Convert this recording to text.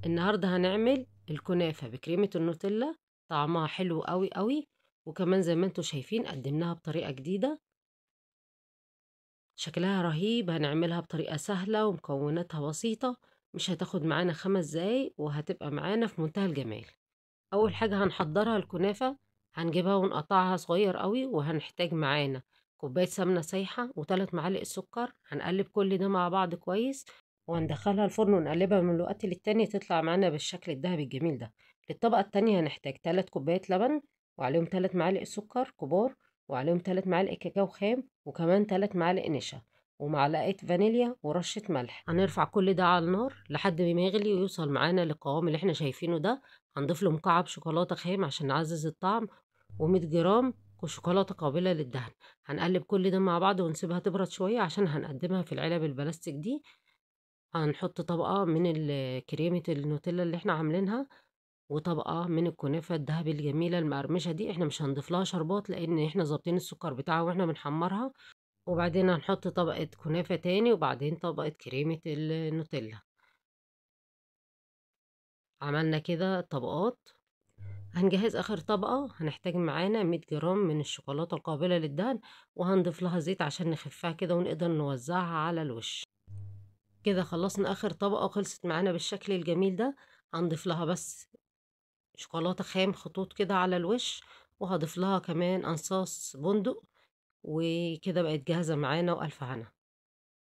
النهارده هنعمل الكنافة بكريمة النوتيلا. طعمها حلو قوي قوي، وكمان زي ما انتوا شايفين قدمناها بطريقة جديدة. شكلها رهيب. هنعملها بطريقة سهلة ومكوناتها بسيطة، مش هتاخد معانا 5 دقايق وهتبقى معانا في منتهى الجمال. اول حاجة هنحضرها الكنافة. هنجيبها ونقطعها صغير قوي، وهنحتاج معانا كوباية سمنة سايحة و3 معالق سكر. هنقلب كل ده مع بعض كويس، وهندخلها الفرن ونقلبها من الوقت للتاني تطلع معانا بالشكل الذهبي الجميل ده. للطبقة التانية هنحتاج 3 كوبايات لبن، وعليهم 3 معالق سكر كبار، وعليهم 3 معالق كاكاو خام، وكمان 3 معالق نشا، ومعلقة فانيليا ورشة ملح. هنرفع كل ده على النار لحد ما يغلي ويوصل معانا للقوام اللي احنا شايفينه ده. هنضيف له مكعب شوكولاتة خام عشان نعزز الطعم، و100 جرام شوكولاتة قابلة للدهن. هنقلب كل ده مع بعض ونسيبها تبرد شوية عشان هنقدمها في العلب البلاستيك دي. هنحط طبقة من كريمة النوتيلا اللي احنا عاملينها، وطبقة من الكنافة الدهبي الجميلة المقرمشة دي. احنا مش هنضيف لها شربات لان احنا ظابطين السكر بتاعها واحنا بنحمرها. وبعدين هنحط طبقة كنافة تاني، وبعدين طبقة كريمة النوتيلا. عملنا كده طبقات. هنجهز آخر طبقة. هنحتاج معانا 100 جرام من الشوكولاتة القابلة للدهن، وهنضيف لها زيت عشان نخفها كده ونقدر نوزعها على الوش. كده خلصنا آخر طبقة وخلصت معانا بالشكل الجميل ده. هنضيف لها بس شوكولاتة خام خطوط كده على الوش، وهضيف لها كمان أنصاص بندق. وكده بقت جاهزة معانا وألف هنا.